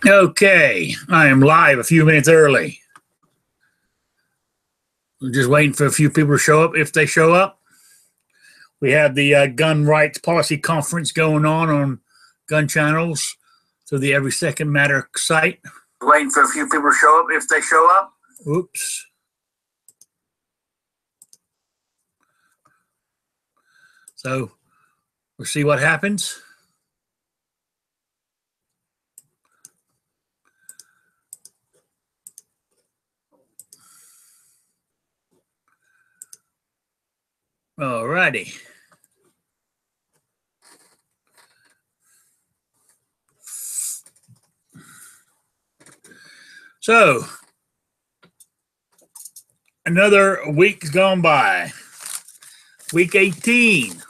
Okay, I am live a few minutes early. I'm just waiting for a few people to show up. If they show up, we have the gun rights policy conference going on gun channels through the Every Second Matter site. Waiting for a few people to show up. If they show up, oops. So we'll see what happens. All righty. So, another week's gone by. Week 18.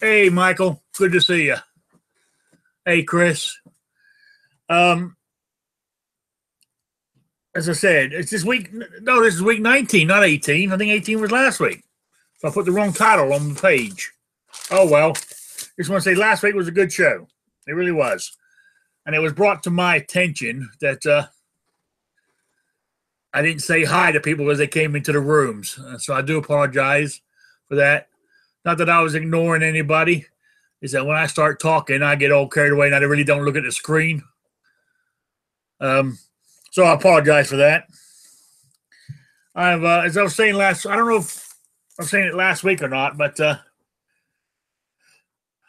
Hey, Michael. Good to see you. Hey, Chris. As I said, it's this week. No, this is week 19, not 18. I think 18 was last week. So I put the wrong title on the page. Oh, well. Just want to say last week was a good show. It really was. And it was brought to my attention that I didn't say hi to people as they came into the rooms. So I do apologize for that. Not that I was ignoring anybody. Is that when I start talking, I get all carried away and I really don't look at the screen. So I apologize for that. As I was saying I don't know if I'm saying it last week or not, but I'm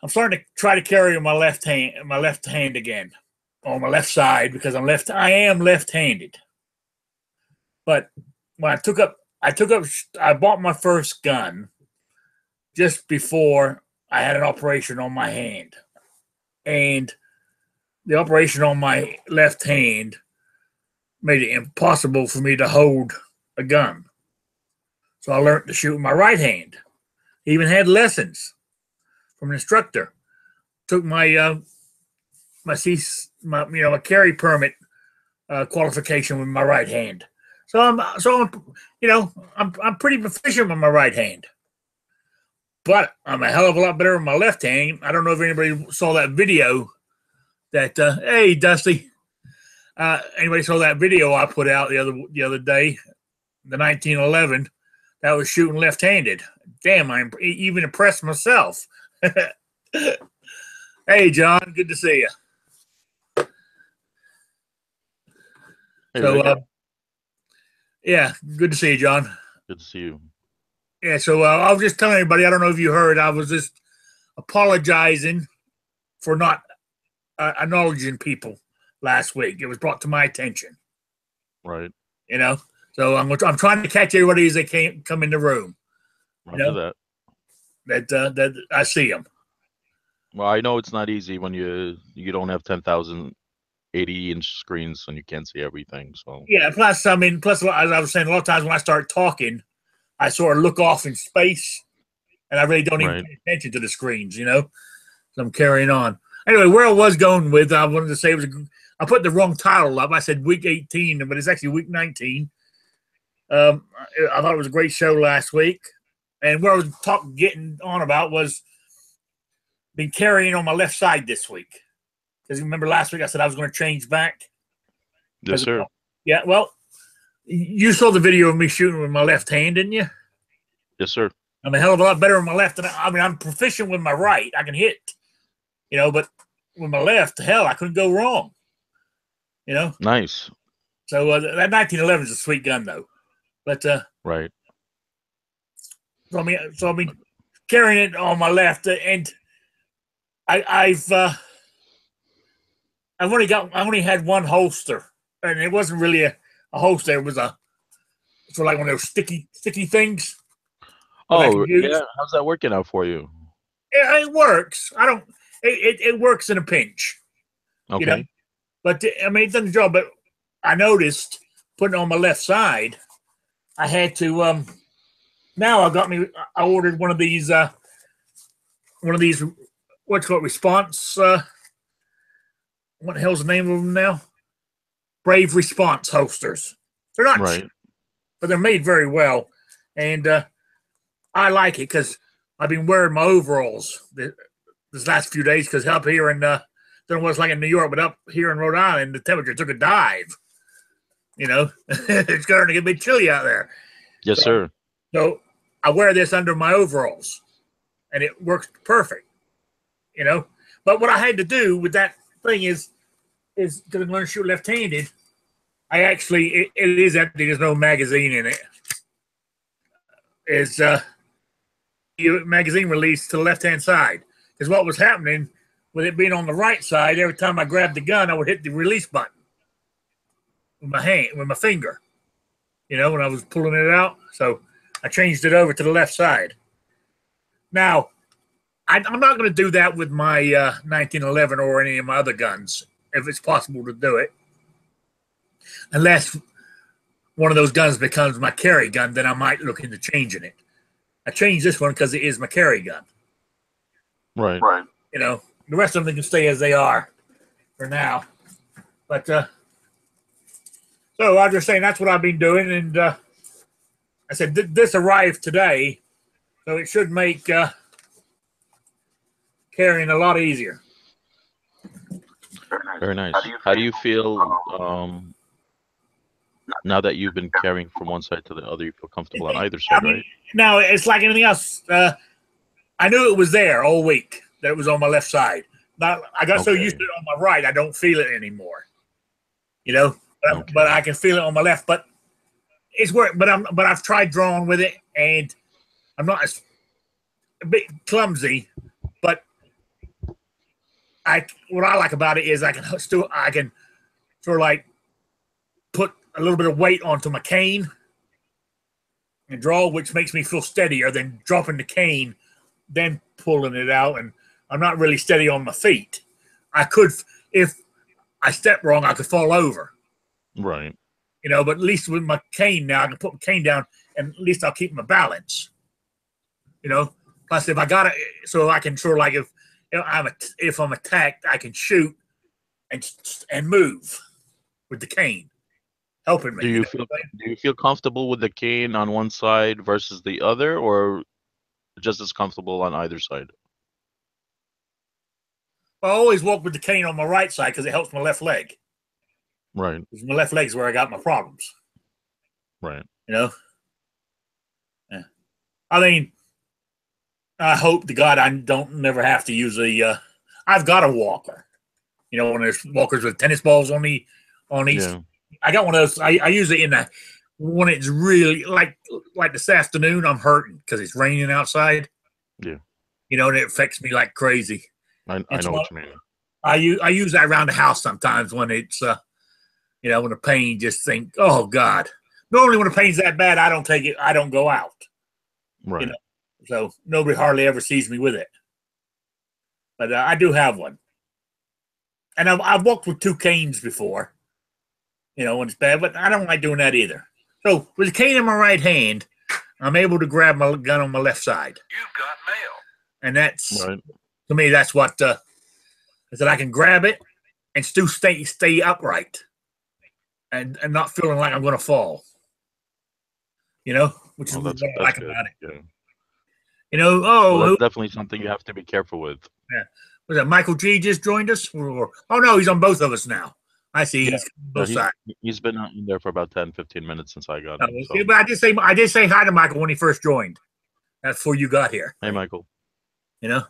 starting to try to carry my left hand again on my left side because I am left-handed. But when I bought my first gun just before I had an operation on my hand. And the operation on my left hand made it impossible for me to hold a gun. So I learned to shoot with my right hand. Even had lessons from an instructor. Took my my carry permit qualification with my right hand. So I'm pretty proficient with my right hand. But I'm a hell of a lot better with my left hand. I don't know if anybody saw that video that hey Dusty. Anybody saw that video I put out the other day, the 1911, that was shooting left-handed. Damn, I'm even impressed myself. Hey, John, good to see you. Hey, so, yeah, good to see you, John. Good to see you. Yeah, so I was just telling everybody, I don't know if you heard, I was just apologizing for not acknowledging people last week. It was brought to my attention. Right. So I'm trying to catch everybody as they come in the room. Roger that. That I see them. Well, I know it's not easy when you don't have 10,000 80-inch screens and you can't see everything. So yeah. Plus, as I was saying, a lot of times when I start talking, I sort of look off in space, and I really don't even pay attention to the screens. So I'm carrying on. Anyway, where I was going with, I wanted to say I put the wrong title up. I said week 18, but it's actually week 19. I thought it was a great show last week. And what I was getting on about was been carrying on my left side this week. Because remember last week I said I was going to change back? Yes, sir. Yeah, well, you saw the video of me shooting with my left hand, didn't you? Yes, sir. I'm a hell of a lot better with my left. I'm proficient with my right. I can hit, but with my left, hell, I couldn't go wrong. Nice. So that 1911 is a sweet gun, though. But right. So I mean, carrying it on my left, and I've only had one holster, and it wasn't really a holster. It was sort of like one of those sticky things. Oh yeah, how's that working out for you? It works. It works in a pinch. Okay. But it doesn't job. But I noticed putting it on my left side, I had to. Now I ordered one of these what's called response. What the hell's the name of them now? Brave Response holsters. They're not cheap, but they're made very well, and I like it because I've been wearing my overalls this last few days because up here in than what it's like in New York. But up here in Rhode Island, the temperature took a dive. You know, it's starting to get a bit chilly out there. Yes, sir. So I wear this under my overalls, and it works perfect. You know, but what I had to do with that thing is because I'm going to shoot left-handed. I actually it is empty. There's no magazine in it. It's magazine release to the left-hand side. Because what was happening with it being on the right side, every time I grabbed the gun, I would hit the release button with my hand, with my finger. You know, when I was pulling it out. So I changed it over to the left side. Now, I'm not going to do that with my 1911 or any of my other guns, if it's possible to do it. Unless one of those guns becomes my carry gun, then I might look into changing it. I changed this one because it is my carry gun. Right. You know, the rest of them can stay as they are for now. But so I was just saying that's what I've been doing, and I said this arrived today, so it should make carrying a lot easier. Very nice. How do you feel now that you've been carrying from one side to the other? You feel comfortable on either side, right? No, it's like anything else. I knew it was there all week, that it was on my left side. I got so used to it on my right, I don't feel it anymore. You know, but I can feel it on my left. But it's work. But I've tried drawing with it, and I'm not a bit clumsy. But what I like about it is I can sort of like put a little bit of weight onto my cane and draw, which makes me feel steadier than dropping the cane, then pulling it out. And I'm not really steady on my feet. I could, if I step wrong, I could fall over. Right. You know, but at least with my cane now, I can put my cane down, and at least I'll keep my balance. You know, plus if I got it, so I can sort of like if I'm attacked, I can shoot and move with the cane, helping me. Do you feel comfortable with the cane on one side versus the other, or just as comfortable on either side? I always walk with the cane on my right side because it helps my left leg. Right. Because my left leg's where I got my problems. Right. You know? Yeah. I mean, I hope to God I don't never have to use I've got a walker. You know, when there's walkers with tennis balls on each. Yeah. I got one of those. I use it when it's really like this afternoon. I'm hurting because it's raining outside. Yeah. You know, and it affects me like crazy. I know what you mean. I use that around the house sometimes when it's you know, when the pain just think, oh God. Normally when the pain's that bad, I don't take it. I don't go out. Right. You know? So nobody hardly ever sees me with it. But I do have one. And I've walked with two canes before. You know, when it's bad, but I don't like doing that either. So with the cane in my right hand, I'm able to grab my gun on my left side. You've got mail. And that's, to me, that's what, I said I can grab it and still stay upright and not feeling like I'm going to fall. You know, which is what I like about it. Yeah. You know, that's definitely something you have to be careful with. Yeah. Was that Michael G just joined us? Oh, no, he's on both of us now. I see. Yeah. He's both sides. He's been in there for about 10-15 minutes since I got him. So. But I did say hi to Michael when he first joined. That's before you got here. Hey, Michael. You know?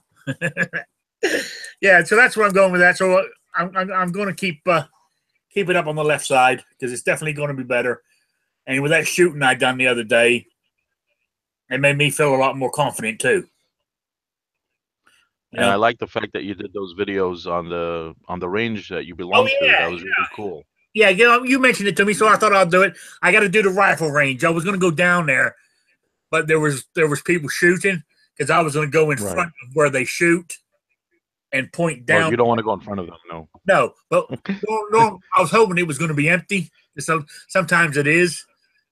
Yeah, so that's where I'm going with that. So I'm going to keep it up on the left side because it's definitely going to be better. And with that shooting I done the other day, it made me feel a lot more confident too. And I like the fact that you did those videos on the range that you belong to. That was really cool. Yeah, you mentioned it to me, so I thought I'll do it. I got to do the rifle range. I was going to go down there, but there was people shooting because I was going to go in front of where they shoot and point down. Well, you don't want to go in front of them, no. No, but no, I was hoping it was going to be empty. So sometimes it is,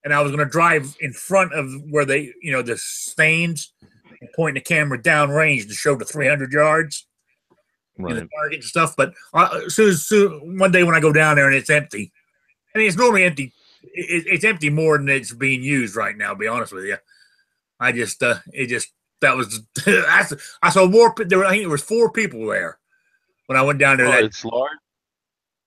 and I was going to drive in front of where they, you know, the stands. And point the camera down range to show the 300 yards in the target and stuff. But soon, one day when I go down there and it's empty, and it's normally empty, it's empty more than it's being used right now. To be honest with you, I just that was I saw more. I think there was 4 people there, when I went down there. Oh, That it's large.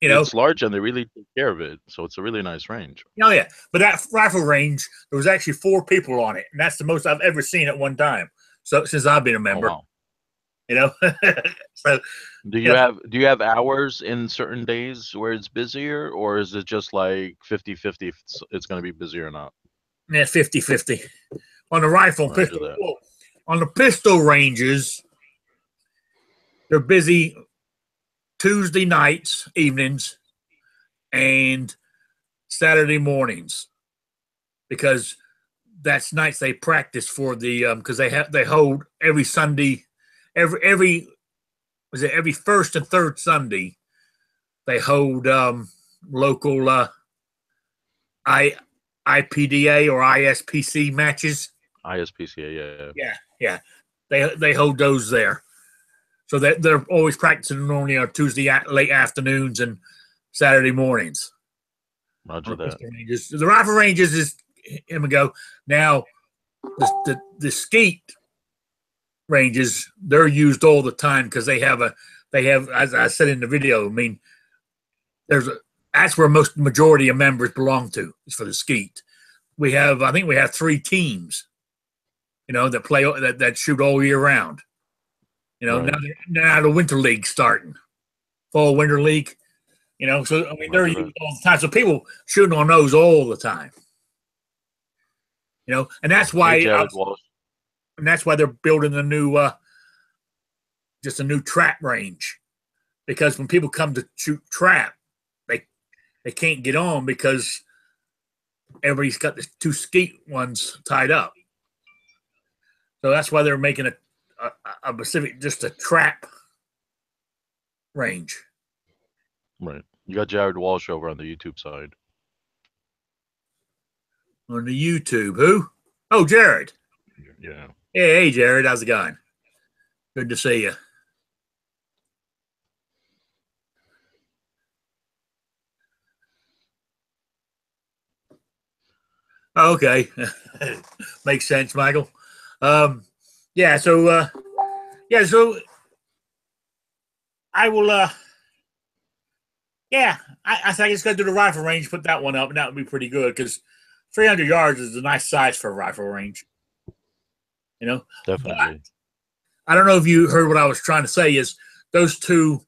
you know, It's large, and they really take care of it. So it's a really nice range. oh yeah. But that rifle range, there was actually 4 people on it, and that's the most I've ever seen at one time. So since I've been a Oh member, wow. you know. So Do yeah, you have hours in certain days where it's busier, or is it just like 50-50 if it's going to be busy or not? yeah, 50-50 on the rifle and Roger pistol. that. Well, on the pistol ranges, they're busy Tuesday nights, evenings, and Saturday mornings because that's nights they practice for the because they hold every Sunday, every was it every first and third Sunday they hold local I IPDA or ISPC matches. ISPCA, yeah. Yeah, yeah, they hold those there, so that they're always practicing normally on Tuesday late afternoons and Saturday mornings. On Roger the that. pistol ranges, the rifle ranges is him and go now. The skeet ranges they're used all the time because they have as I said in the video. I mean, there's a that's where most majority of members belong to is for the skeet. I think we have 3 teams, that play that shoot all year round. Right. Now the winter league starting, fall winter league. So I mean they're Roger that. used all the time. So people shooting on those all the time. And that's Hey, why Jared Walsh. they're building just a new trap range, because when people come to shoot trap, they can't get on because everybody's got the 2 skeet ones tied up. So that's why they're making a specific, just a trap range. Right. You got Jared Walsh over on the YouTube side. On the YouTube. Who? Oh, Jared. Yeah. Hey, Jared. How's it going? Good to see you. Oh, okay. Makes sense, Michael. Yeah, so I will I think I just gotta do the rifle range, put that one up, and that would be pretty good because 300 yards is a nice size for a rifle range. But Definitely. I don't know if you heard what I was trying to say is those 2,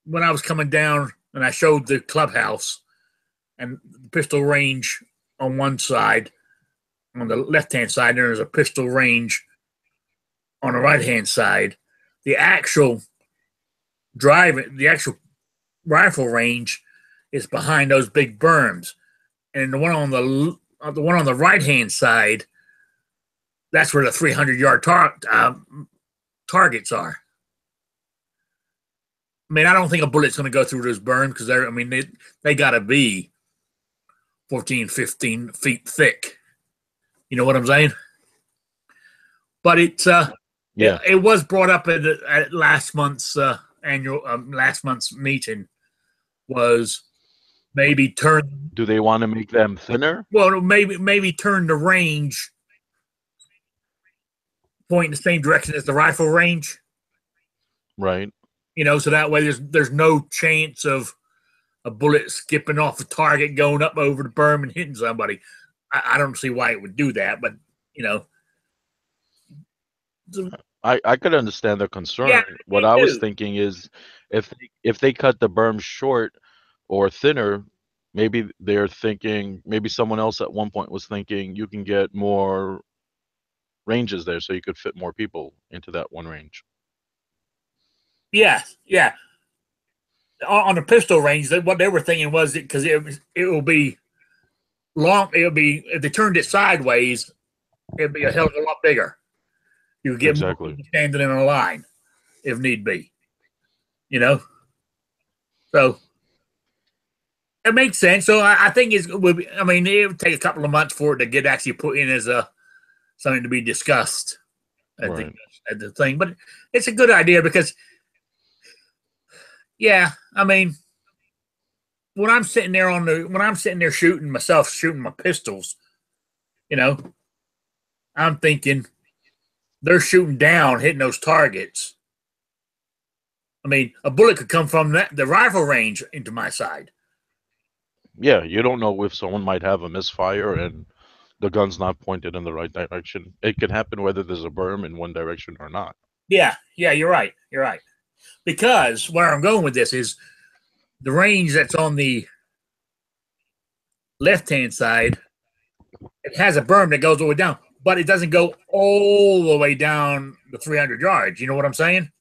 when I was coming down and I showed the clubhouse and the pistol range on one side, on the left-hand side, there's a pistol range on the right-hand side. The actual rifle range is behind those big berms, and the one on the right-hand side, that's where the 300-yard targets are. I mean, I don't think a bullet's going to go through those berms because they got to be 14, 15 feet thick. You know what I'm saying? But it's Yeah. it was brought up at last month's meeting, was maybe turn. Do they want to make them thinner? Well, maybe turn the range point in the same direction as the rifle range. Right. So that way there's no chance of a bullet skipping off the target, going up over the berm and hitting somebody. I don't see why it would do that, but I could understand the concern. yeah, What me I was too. thinking is if they cut the berm short or thinner, maybe they're thinking, maybe someone else at one point was thinking you can get more ranges there so you could fit more people into that one range. Yeah. On the pistol range, what they were thinking was because it will be long. It'll be, if they turned it sideways, it'd be a hell of a lot bigger. You could get more Exactly. people standing in a line if need be. So it makes sense. So I think it would take a couple of months for it to get actually put in as something to be discussed at Right. the thing. But it's a good idea because, yeah, when I'm sitting there shooting my pistols, I'm thinking they're shooting down, hitting those targets. I mean, a bullet could come from the rifle range into my side. Yeah, you don't know if someone might have a misfire and the gun's not pointed in the right direction. It can happen whether there's a berm in one direction or not. Yeah, you're right. You're right. Because where I'm going with this is the range that's on the left-hand side, it has a berm that goes all the way down, but it doesn't go all the way down the 300 yards. You know what I'm saying?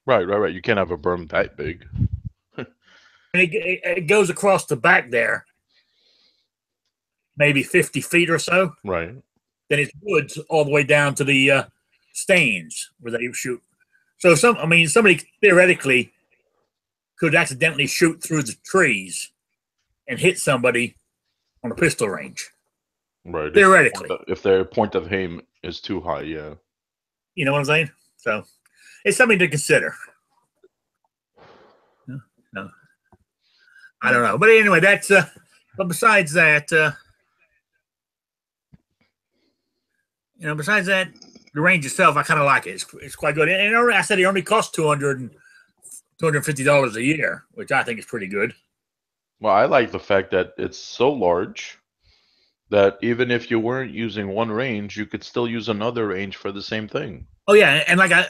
Right. You can't have a berm that big. And it goes across the back there, maybe 50 feet or so. Right. Then it's woods all the way down to the stands where they shoot. So somebody theoretically could accidentally shoot through the trees and hit somebody on a pistol range. Right. Theoretically. If their point of aim is too high, yeah. You know what I'm saying? So it's something to consider. No. I don't know. But anyway, that's but besides that, besides that, the range itself, I kind of like it. It's quite good. And I said it only costs $250 a year, which I think is pretty good. Well, I like the fact that it's so large that even if you weren't using one range, you could still use another range for the same thing. Oh yeah, and like I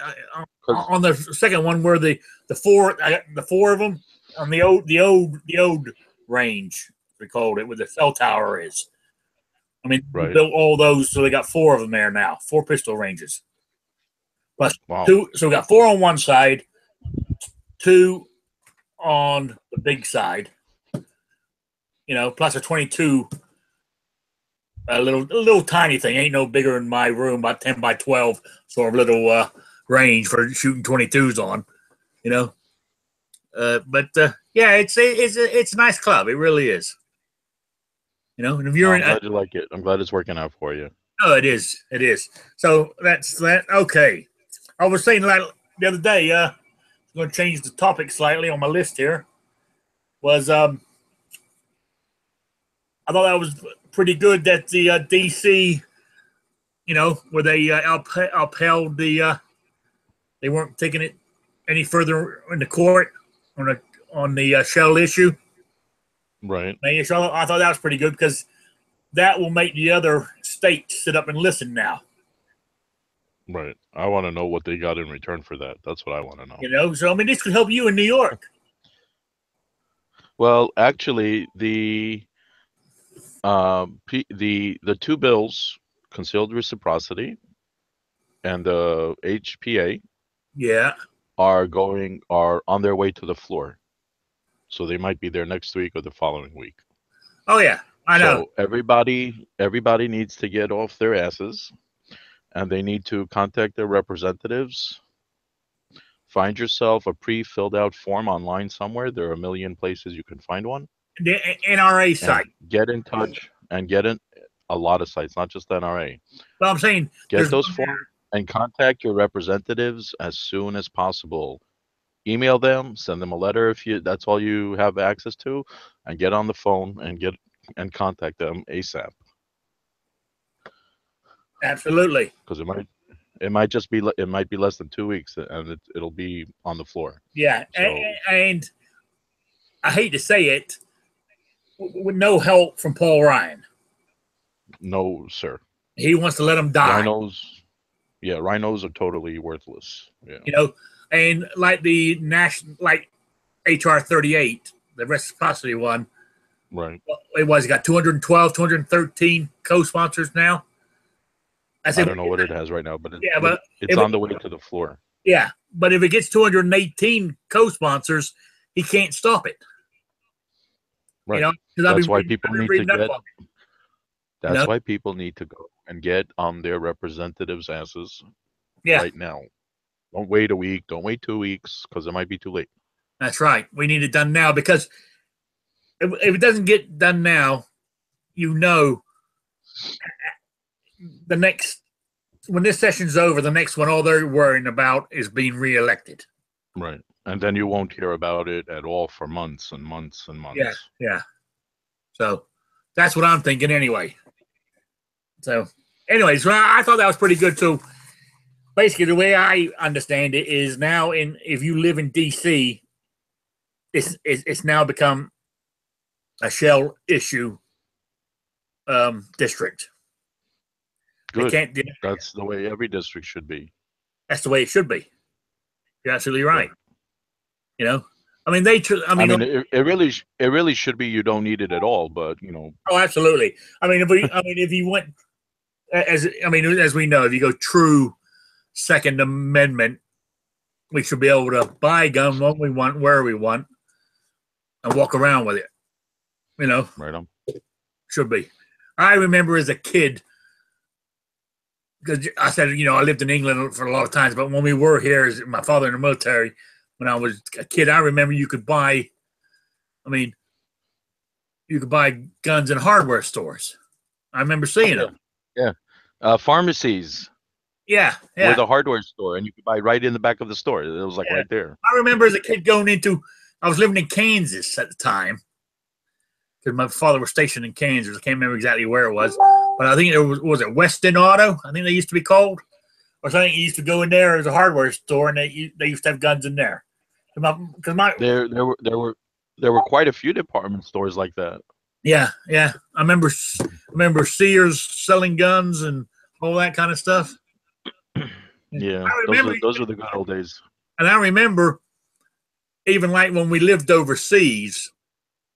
on the second one where the four of them on the old range, we called it, where the cell tower is. I mean, right. We built all those, so they got 4 of them there now, 4 pistol ranges. Plus 2, so we got 4 on one side, 2 on the big side. Plus a 22, a little tiny thing, ain't no bigger than my room, about 10 by 12, sort of little range for shooting 22s on. But yeah, it's a nice club. It really is. And if you're I'm glad you like it. I'm glad it's working out for you. Oh, it is. It is. So that's that. Okay. I was saying like the other day, I'm going to change the topic slightly on my list here. Was I thought that was pretty good that the DC, where they upheld the, they weren't taking it any further in the court on the shell issue. Right. I thought that was pretty good because that will make the other states sit up and listen now. Right. I want to know what they got in return for that. That's what I want to know. So I mean, this could help you in New York. Well, actually, the 2 bills, concealed reciprocity, and the HPA, are on their way to the floor. So they might be there next week or the following week. Oh yeah, I know. So everybody needs to get off their asses, and they need to contact their representatives. Find yourself a pre-filled out form online somewhere. There are a million places you can find one. The NRA site. Get in touch and get in a lot of sites, not just NRA. Well, I'm saying get those forms and contact your representatives as soon as possible. Email them, send them a letter if that's all you have access to, and get on the phone and contact them ASAP. Absolutely. Because it might be less than 2 weeks, and it'll be on the floor. Yeah, so, and I hate to say it, with no help from Paul Ryan. No, sir. He wants to let them die. Rhinos are totally worthless. Yeah. And like the HR 38, the reciprocity one. Right. It got 212, 213 co-sponsors now. I don't know what it has right now, but it's on the way to the floor. Yeah, but if it gets 218 co-sponsors, he can't stop it. Right. That's why people need to get. That's why people need to go and get on their representatives' asses right now. Don't wait a week. Don't wait 2 weeks because it might be too late. That's right. We need it done now because if it doesn't get done now, the next, when this session's over, the next one, all they're worrying about is being reelected. Right. And then you won't hear about it at all for months and months and months. Yeah. So that's what I'm thinking anyway. So anyways, I thought that was pretty good. So basically the way I understand it is now if you live in DC, it's now become a shell issue district. Good. They can't. That's the way every district should be. That's the way it should be. You're absolutely right. You know, I mean, it really should be. You don't need it at all, but you know. Oh, absolutely. I mean, if you went as we know, if you go true Second Amendment, we should be able to buy a gun when we want, where we want, and walk around with it. You know, right on. Should be. I remember as a kid, because I said, I lived in England for a lot of times, but when we were here, as my father in the military, when I was a kid, I remember you could buy guns in hardware stores. I remember seeing them. Yeah. Pharmacies. Yeah. With a hardware store, and you could buy right in the back of the store. It was like right there. I remember as a kid I was living in Kansas at the time, because my father was stationed in Kansas. I can't remember exactly where it was, but I think it was it Weston Auto? I think they used to be called, or something. You used to go in there as a hardware store, and they used to have guns in there. There were quite a few department stores like that. Yeah. I remember Sears selling guns and all that kind of stuff. Yeah, those are the good old days. And I remember even like when we lived overseas,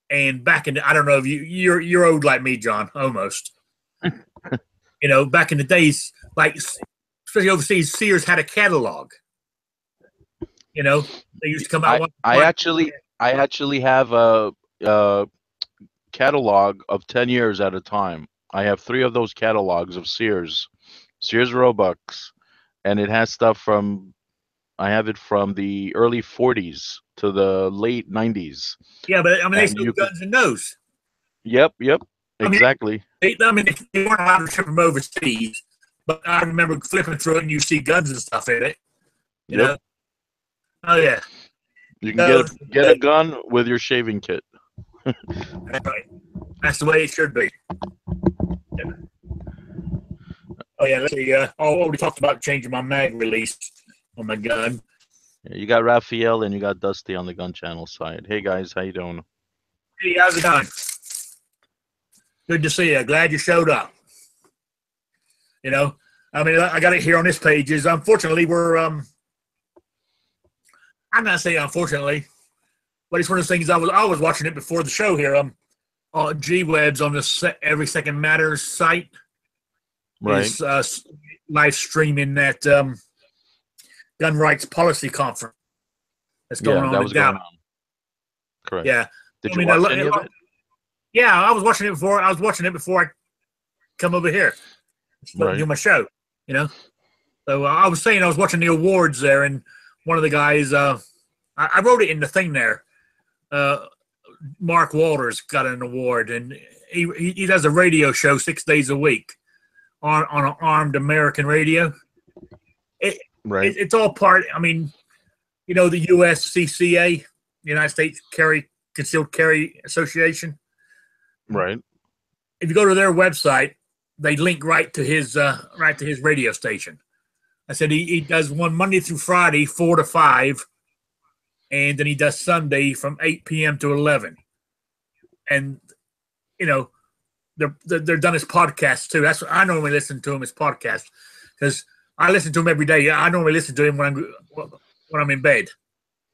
and back in I don't know if you're old like me, John, almost. Back in the days, like especially overseas, Sears had a catalog. They used to come out. I actually have a catalog of 10 years at a time. I have 3 of those catalogs of Sears Roebuck, and it has stuff I have it from the early 40s to the late 90s. Yeah, but they still guns in those. Yep, exactly. They weren't allowed to ship them overseas, but I remember flipping through it and you see guns and stuff in it. You know? Oh yeah. You can get a gun with your shaving kit. That's right. That's the way it should be. Yeah. Oh yeah, let's see. I already talked about changing my mag release on my gun. Yeah, you got Raphael and you got Dusty on the gun channel side. Hey guys, how you doing? Hey, how's it going? Good to see you. Glad you showed up. I got it here on this page. Unfortunately, we're I'm not saying unfortunately, but it's one of those things. I was watching it before the show here. G-Webs on the Every Second Matters site. Right. Is live streaming that gun rights policy conference that's going on. That was going on. Correct. Yeah. Did you watch any of it? Yeah, I was watching it before. I come over here to do my show. So I was saying I was watching the awards there, and one of the guys, I wrote it in the thing there. Mark Walters got an award, and he does a radio show 6 days a week on an armed American radio. It's all part. The USCCA, United States Concealed Carry Association. Right. If you go to their website, they link right to his radio station. I said he does one Monday through Friday, 4 to 5, and then he does Sunday from 8 p.m. to 11. And they're done his podcasts too. That's what I normally listen to him, his podcast, because I listen to him every day. I normally listen to him when I'm in bed.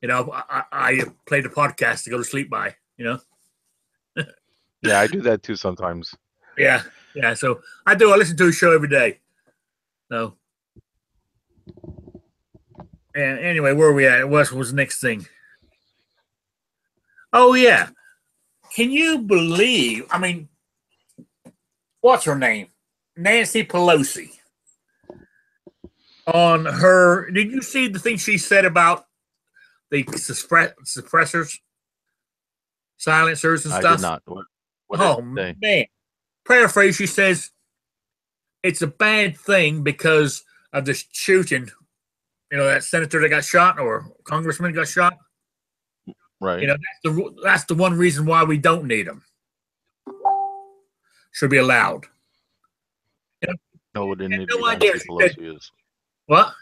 I play the podcast to go to sleep by. Yeah, I do that too sometimes. Yeah. So I do. I listen to his show every day. So, and anyway, where are we at? What was the next thing? Oh yeah, can you believe? What's her name? Nancy Pelosi. On her, did you see the thing she said about the suppressors, silencers, and stuff? I did not. What man. Paraphrase, she says it's a bad thing because of the shooting. That senator that got shot or congressman got shot. Right. That's the one reason why we don't need them. Should be allowed. No, we didn't need no idea. Pelosi is. What?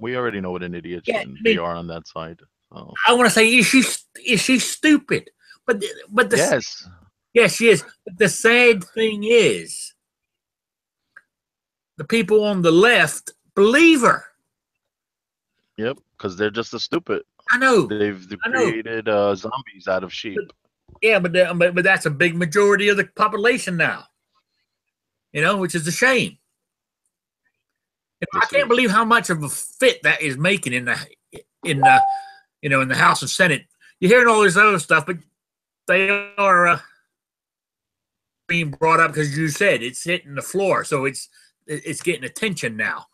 We already know what an idiot Yeah, they are on that side. So. I want to say, is she stupid? But Yes. yes, she is. But the sad thing is, the people on the left believe her. Yep, because they're just as stupid. I know. They've created zombies out of sheep. But that's a big majority of the population now. Which is a shame. I can't believe how much of a fit that is making in the House and Senate. You're hearing all this other stuff, but they are being brought up because you said it's hitting the floor, so it's getting attention now.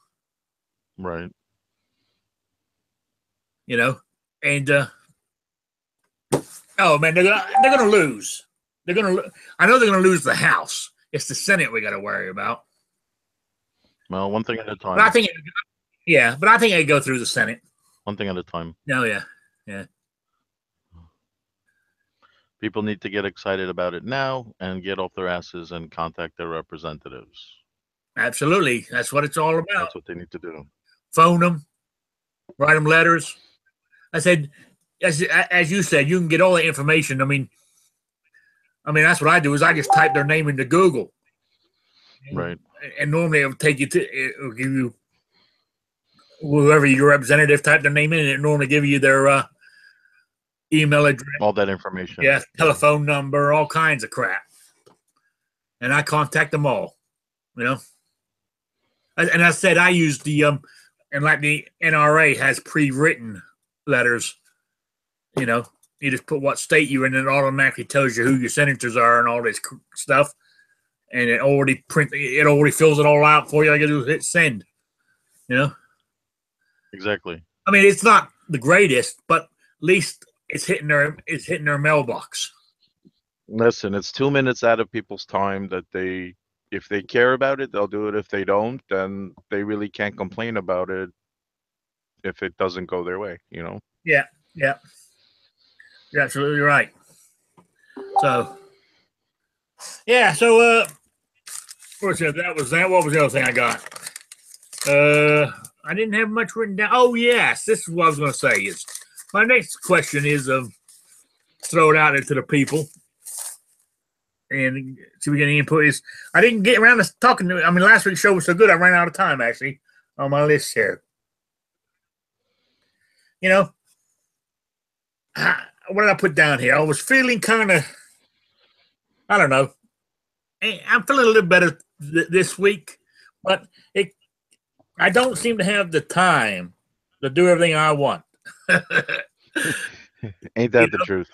Right. And oh man, they're gonna lose. I know they're gonna lose the House. It's the Senate we got to worry about. Well, one thing at a time. But I think they go through the Senate. One thing at a time. Oh yeah. People need to get excited about it now and get off their asses and contact their representatives. Absolutely, that's what it's all about. That's what they need to do. Phone them, write them letters. I said, as you said, you can get all the information. I mean, that's what I do. Is I just type their name into Google. Right. And normally it'll give you whoever your representative type their name in, and it normally give you their email address, all that information. Yeah, telephone number, all kinds of crap. And I contact them all. And I said I use the and like the NRA has pre-written letters. You just put what state you're in, and it automatically tells you who your senators are and all this stuff. And it already fills it all out for you. I got to hit send. Exactly. I mean, it's not the greatest, but at least it's hitting their mailbox. Listen, it's 2 minutes out of people's time that if they care about it, they'll do it. If they don't, then they really can't complain about it if it doesn't go their way, Yeah. You're absolutely right. So, yeah, so what was that? What was the other thing I got? I didn't have much written down. Oh, yes, this is what I was going to say. Is my next question is throw it out there to the people and see if we get any input. Is I didn't get around to talking to. I mean, last week's show was so good, I ran out of time actually on my list here. What did I put down here? I was feeling kind of, I don't know. I'm feeling a little better this week, but I don't seem to have the time to do everything I want. Ain't that the truth?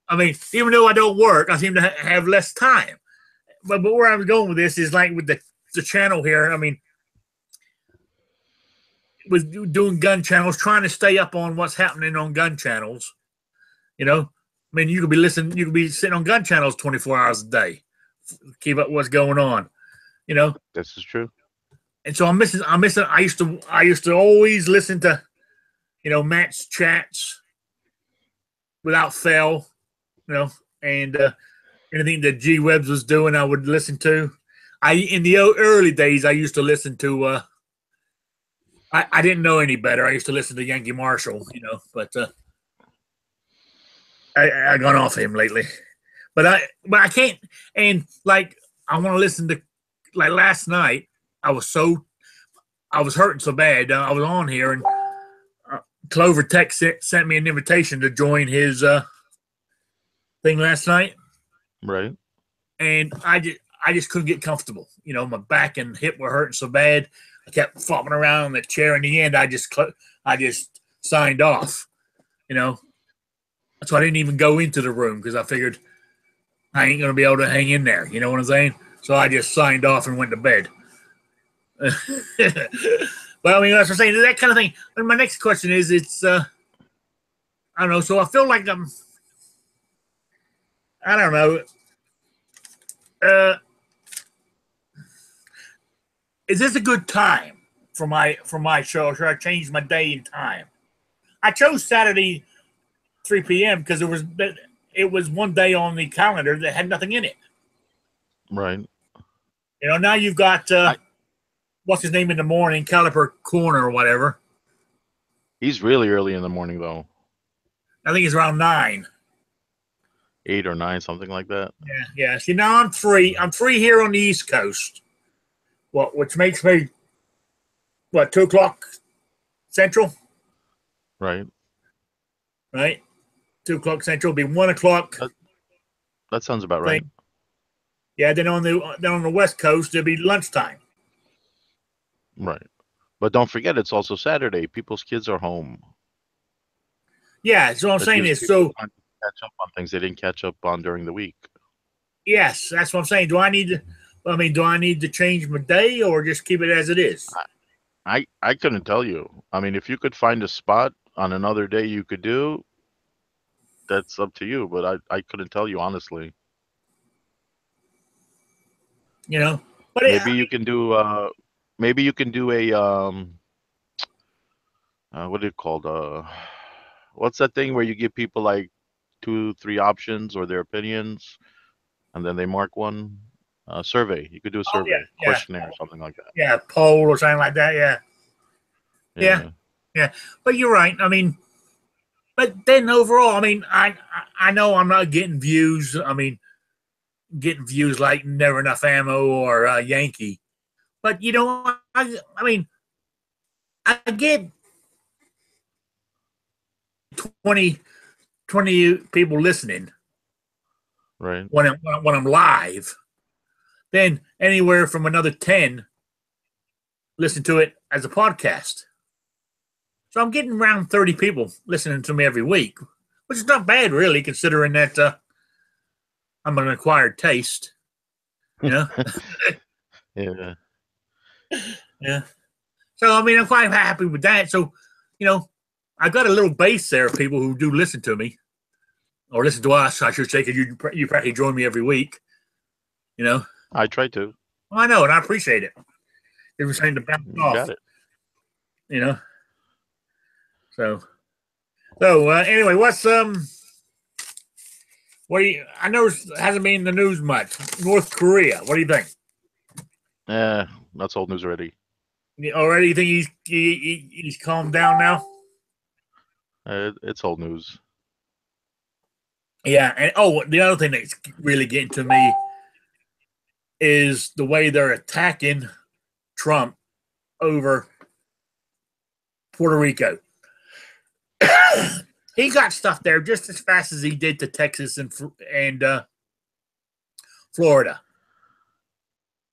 I mean, even though I don't work, I seem to have less time. But where I was going with this is like with the channel here. I mean, with doing gun channels, trying to stay up on what's happening on gun channels. I mean, you could be sitting on gun channels 24 hours a day, keep up what's going on. This is true. And so I'm missing. I used to always listen to, Matt's chats without fail, and anything that G Webbs was doing, I would listen to. In the early days, I used to listen to. I didn't know any better. I used to listen to Yankee Marshall, but I gone off him lately. But I can't. And like I want to listen to, like last night, I was hurting so bad. I was on here, and Clover Tech sent me an invitation to join his thing last night. Right. And I just couldn't get comfortable. My back and hip were hurting so bad. I kept flopping around in the chair. In the end, I just signed off. That's why I didn't even go into the room, because I figured I ain't going to be able to hang in there. You know what I'm saying? So I just signed off and went to bed. But I mean, that's what I'm saying. That kind of thing. And my next question is, I don't know. So I feel like I don't know. Is this a good time for my show? Or should I change my day and time? I chose Saturday 3 p.m. because it was one day on the calendar that had nothing in it. Right. Now you've got what's his name in the morning, Caliper Corner or whatever. He's really early in the morning though. I think it's around 9. 8 or 9, something like that. Yeah, yeah. See, now I'm 3. I'm 3 here on the East Coast. Which makes me 2 o'clock Central, Right. right? 2 o'clock Central will be 1 o'clock. That sounds about right. Thing. Yeah. Then on the West Coast it'll be lunchtime. Right. But don't forget, it's also Saturday. People's kids are home. Yeah. So I'm saying is so catch up on things they didn't catch up on during the week. Yes, that's what I'm saying. Do I need to change my day or just keep it as it is? I couldn't tell you. I mean, if you could find a spot on another day you could do, that's up to you. But I couldn't tell you honestly. You know, but maybe you can do a what is it called? What's that thing where you give people like 2, 3 options or their opinions, and then they mark one? Survey. You could do a survey, questionnaire, or something like that. Yeah, poll or something like that. Yeah. But you're right. I mean, but then overall, I mean, I know I'm not getting views. I mean, getting views like Never Enough Ammo or Yankee. But you know, I mean, I get 20 people listening, right? When I'm live, then anywhere from another 10 listen to it as a podcast. So I'm getting around 30 people listening to me every week, which is not bad, really, considering that I'm an acquired taste. You know? Yeah. Yeah. So, I mean, I'm quite happy with that. So, you know, I've got a little base there of people who do listen to me, or listen to us, I should say, because you practically join me every week. You know? I try to. Well, I know, and I appreciate it. It was saying to bounce off. Got it. You know? So anyway, what's what do you? I know it hasn't been in the news much. North Korea. What do you think? That's old news already. Already, you think he's calmed down now? It's old news. Yeah, and the other thing that's really getting to me is the way they're attacking Trump over Puerto Rico. He got stuff there just as fast as he did to Texas and Florida.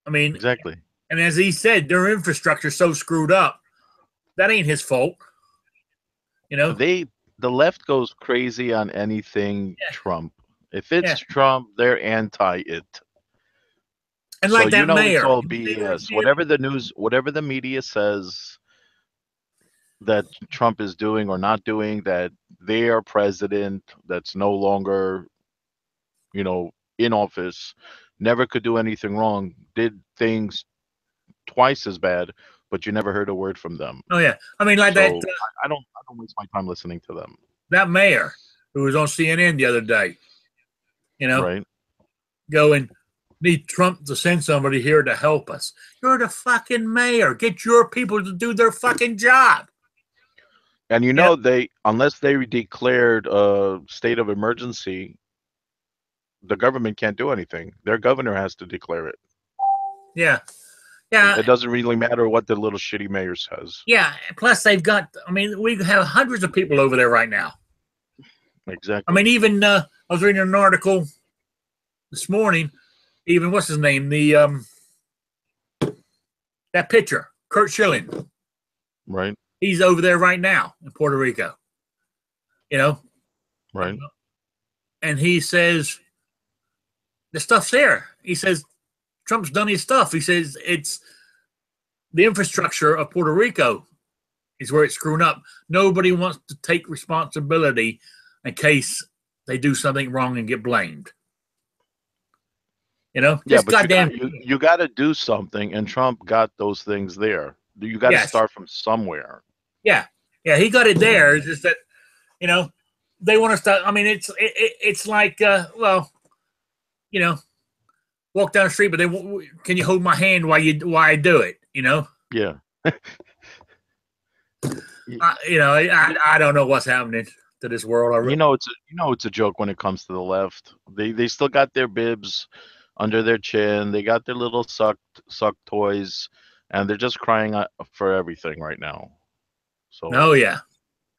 I mean, exactly. And as he said, their infrastructure is so screwed up. That ain't his fault. You know, the left goes crazy on anything Trump. If it's Trump, they're anti it. And like that mayor, it's all BS. Whatever the media says that Trump is doing or not doing, that their president that's no longer, in office, never could do anything wrong, did things twice as bad, but you never heard a word from them. Oh yeah, I mean, like that. I don't waste my time listening to them. That mayor who was on CNN the other day, right, going, need Trump to send somebody here to help us. You're the fucking mayor. Get your people to do their fucking job. And they, unless they declared a state of emergency, the government can't do anything. Their governor has to declare it. Yeah. Yeah. It doesn't really matter what the little shitty mayor says. Yeah. Plus, they've got, we have hundreds of people over there right now. Exactly. Even, I was reading an article this morning, even, what's his name? That pitcher, Kurt Schilling. Right. He's over there right now in Puerto Rico. Right. And he says, the stuff's there. He says, Trump's done his stuff. He says it's the infrastructure of Puerto Rico is where it's screwing up. Nobody wants to take responsibility in case they do something wrong and get blamed. Yeah, but you got to do something, and Trump got those things there. You got to start from somewhere. Yeah, he got it there. It's just that, they want to start. It's like, walk down the street, but can you hold my hand while I do it? Yeah. I don't know what's happening to this world. It's a joke when it comes to the left. They still got their bibs under their chin. They got their little suck toys, and they're just crying for everything right now. So Oh yeah,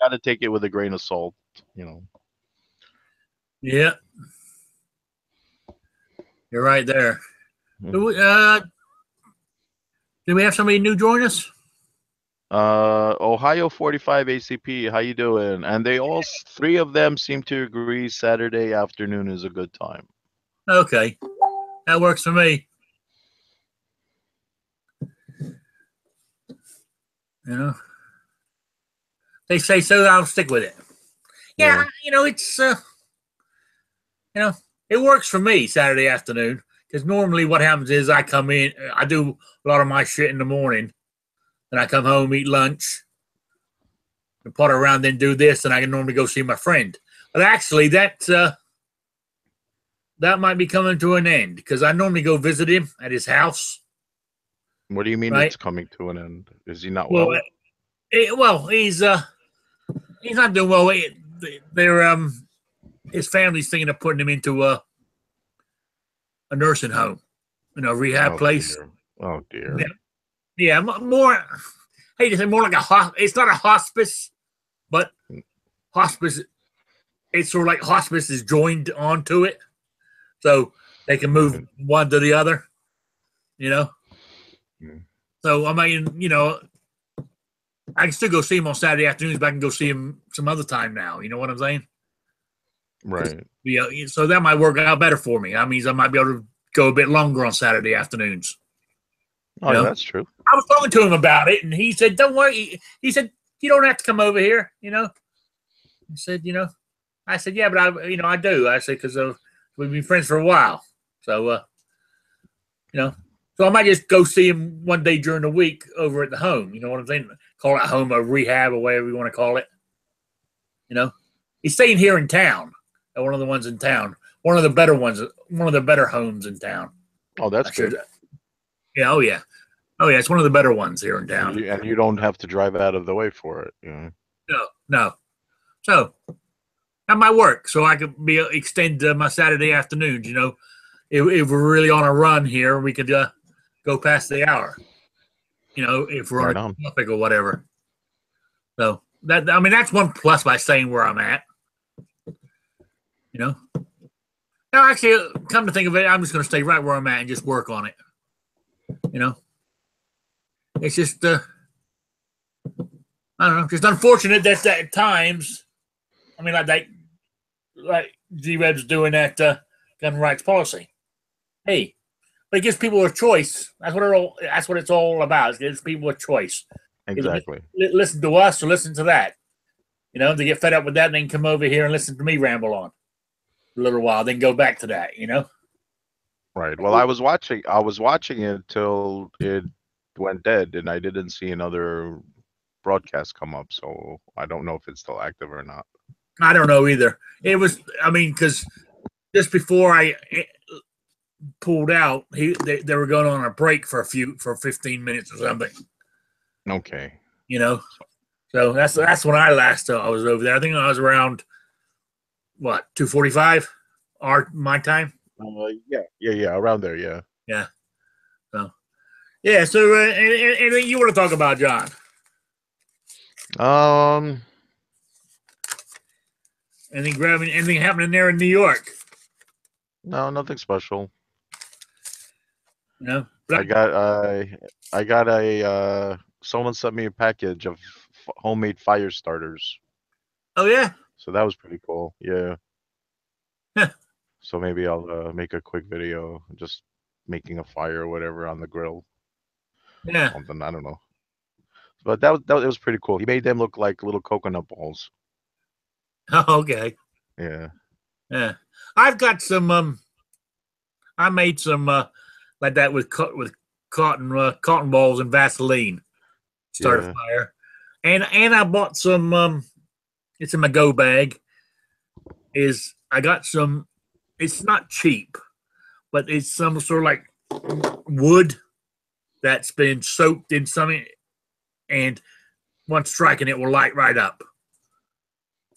got to take it with a grain of salt. Yeah, you're right there. Do we have somebody new join us? Ohio 45 ACP, how you doing? And they all three of them seem to agree Saturday afternoon is a good time. Okay, that works for me. They say so. I'll stick with it. Yeah. It's it works for me Saturday afternoon because normally what happens is I come in, I do a lot of my shit in the morning, and I come home, eat lunch, and potter around, then do this, and I can normally go see my friend. But actually, that might be coming to an end because I normally go visit him at his house. What do you mean right? It's coming to an end? Is he not well? Well, he's not doing well. They're his family's thinking of putting him into a nursing home, rehab place. Dear. Oh dear. Yeah, more. I hate to say more like it's not a hospice, but hospice. It's sort of like hospice is joined onto it, so they can move one to the other. So I mean, I can still go see him on Saturday afternoons, but I can go see him some other time now. You know what I'm saying? Right. Yeah. So that might work out better for me. That means I might be able to go a bit longer on Saturday afternoons. Oh, that's true. I was talking to him about it, and he said, "Don't worry." He said, "You don't have to come over here." He said, I said, "Yeah, but I do." I said, "Because we've been friends for a while, so so I might just go see him one day during the week over at the home. You know what I'm saying? Call it home or rehab or whatever you want to call it. He's staying here in town. One of the ones in town. One of the better ones. One of the better homes in town. Oh, that's good. Yeah. Oh yeah. Oh yeah. It's one of the better ones here in town. And you don't have to drive out of the way for it. No. So that might work. So I could extend my Saturday afternoons. If we're really on a run here, we could go past the hour. If we're on a topic or whatever. So that's one plus by staying where I'm at. Now, actually, come to think of it, I'm just going to stay right where I'm at and just work on it. It's just, I don't know, just unfortunate that at times, I mean, like G-Reb's doing that gun rights policy. Hey, but it gives people a choice. That's what it's all about. It gives people a choice. Exactly. Listen to us or listen to that. They get fed up with that and then come over here and listen to me ramble on a little while, then go back to that, Right. Well, I was watching it till it went dead, and I didn't see another broadcast come up, so I don't know if it's still active or not. I don't know either. It was, because just before I pulled out, they were going on a break for 15 minutes or something. Okay. So that's when I last I was over there. I think I was around 2:45 my time. Yeah, around there, yeah. Yeah. So anything you want to talk about, John? Anything happening there in New York? No, nothing special. No. I got a someone sent me a package of homemade fire starters. Oh yeah. So that was pretty cool. Yeah. Huh. So maybe I'll make a quick video just making a fire or whatever on the grill. Yeah. Something, I don't know. But that was pretty cool. He made them look like little coconut balls. Oh, okay. Yeah. Yeah. I've got some I made some like that with cotton balls and Vaseline. Start a fire. And I bought some it's in my go bag. I got some, it's not cheap, but it's some sort of like wood that's been soaked in something, and One strike and it will light right up.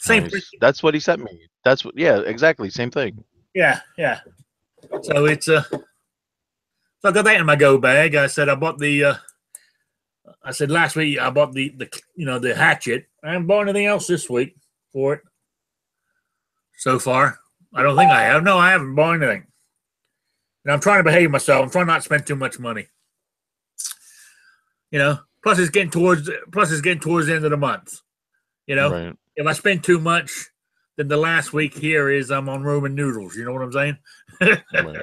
Same. Nice. That's what he sent me. That's what. Yeah, exactly. Same thing. Yeah, yeah. So it's so I got that in my go bag. I said I bought the. I said last week I bought the the hatchet. I haven't bought anything else this week for it. So far, I don't think I have. No, I haven't bought anything. And I'm trying to behave myself. I'm trying not to spend too much money. Plus it's getting towards the end of the month. Right. If I spend too much, then the last week here is I'm on Roman noodles. You know what I'm saying? Right.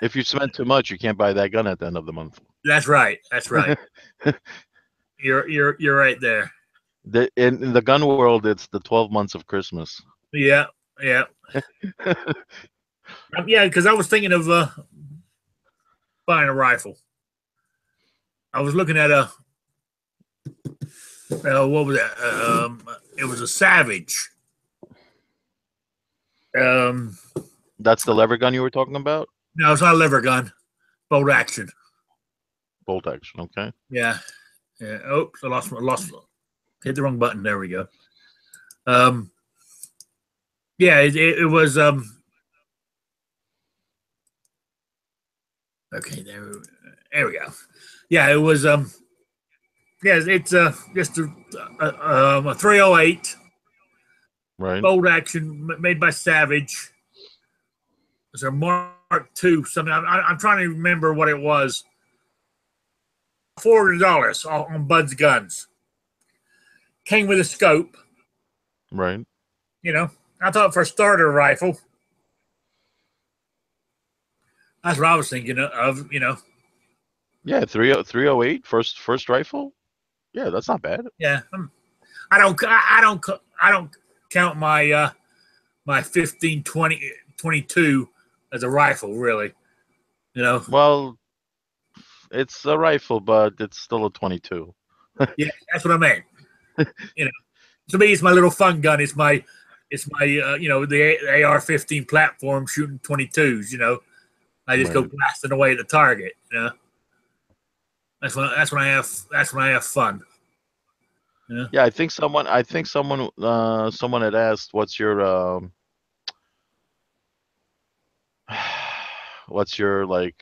If you spend too much, you can't buy that gun at the end of the month. That's right. That's right. You're right there. In the gun world, it's the 12 months of Christmas. Yeah, yeah. Yeah, because I was thinking of buying a rifle. I was looking at what was that? It was a Savage. That's the lever gun you were talking about? No, it's not a lever gun. Bolt action. Bolt action, okay. Yeah. Yeah. Oops, I lost. Hit the wrong button. There we go. Yeah, it was. Okay, there we go. Yeah, it was. Yeah, it's just a 308. Right. Bolt action made by Savage. It's a Mark II. Something. I'm trying to remember what it was. $400 on Bud's Guns. Came with a scope. Right. I thought for a starter rifle. That's what I was thinking of. Yeah, 308 first rifle. Yeah, that's not bad. Yeah, I don't count my my 15, 20, 22 as a rifle, really. Well, it's a rifle, but it's still a 22. Yeah, that's what I meant. To me, it's my little fun gun. It's my the AR-15 platform shooting 22s. I just go blasting away at the target. That's when I have fun. Yeah, I think someone had asked, what's your like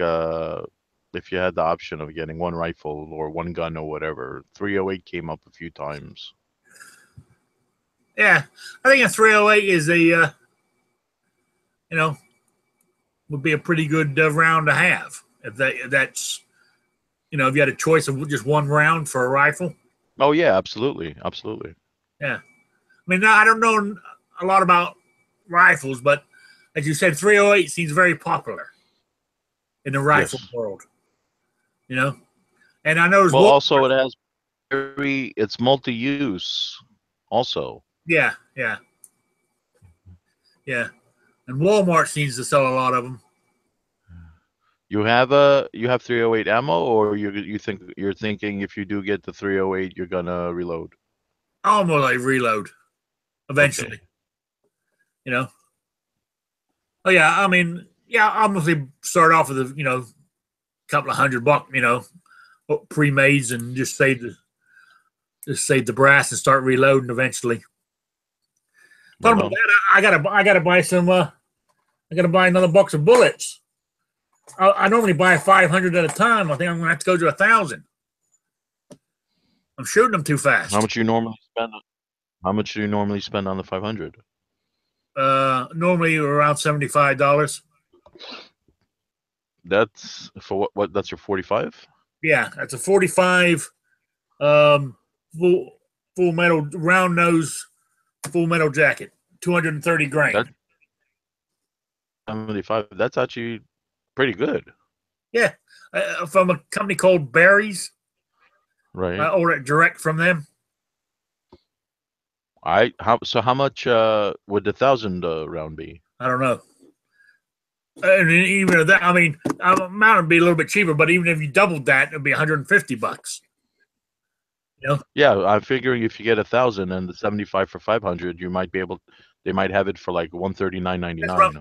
if you had the option of getting one rifle or one gun or whatever. 308 came up a few times. Yeah, I think a 308 is a would be a pretty good round to have if that's if you had a choice of just one round for a rifle. Oh yeah, absolutely. Yeah, I mean, I don't know a lot about rifles, but as you said, 308 seems very popular in the rifle world. And I know also it has it's multi-use also. Yeah. And Walmart seems to sell a lot of them. You have 308 ammo, or you're thinking if you do get the 308, you're gonna reload? Almost like reload eventually. Okay. Oh yeah, I mean, yeah, I'll mostly start off with a couple of $100, pre-mades, and just save the brass and start reloading eventually. Talking about that, I gotta buy some. I gotta buy another box of bullets. I normally buy 500 at a time. I think I'm gonna have to go to 1,000. I'm shooting them too fast. How much do you normally spend on the 500? Normally around $75. That's for what? That's your 45? Yeah, that's a 45. Full metal round nose, full metal jacket, 230 grain. 75. That's actually pretty good. Yeah, from a company called Barry's. Right. I ordered it direct from them. How much would the 1,000 round be? I don't know. And even that, I mean, amount would be a little bit cheaper, but even if you doubled that, it'd be $150. Yeah, I'm figuring if you get 1,000 and the 75 for 500, you might be able. They might have it for like $139.99. That's what I'm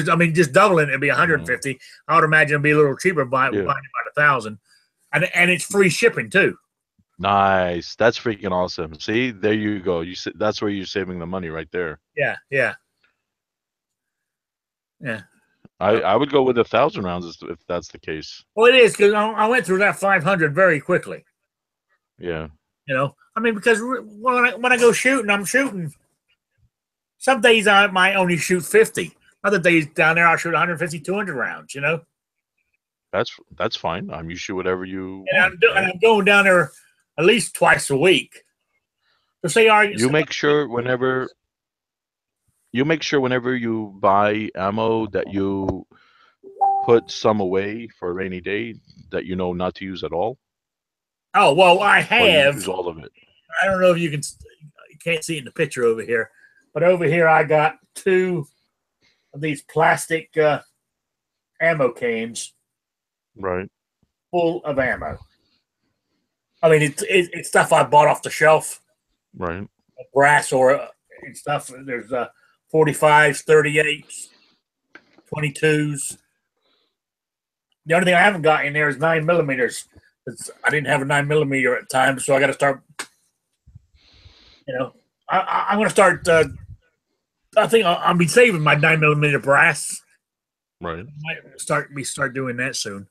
saying. Just doubling it, it'd be $150. I would imagine it'd be a little cheaper buying about 1,000, and it's free shipping too. Nice. That's freaking awesome. See, there you go. That's where you're saving the money right there. Yeah, yeah, yeah. I would go with 1,000 rounds if that's the case. Well, it is because I went through that 500 very quickly. Yeah. You know, I mean, because when I go shooting, I'm shooting. Some days I might only shoot 50. Other days down there, I'll shoot 150, 200 rounds. You know, That's fine. You shoot whatever you and want. and I'm going down there at least twice a week. So You make sure whenever you buy ammo that you put some away for a rainy day that you know not to use at all, Oh well, I or you have. use all of it. I don't know if you can't see it in the picture over here, but over here I got 2 of these plastic ammo cans Right. full of ammo. I mean, it's stuff I bought off the shelf, Right. brass or and stuff. There's 45s, 38s, 22s. The only thing I haven't got in there is 9mm. I didn't have a 9mm at the time, so I got to start. You know, I'm going to start. I think I'll be saving my 9mm brass. Right. I might start doing that soon.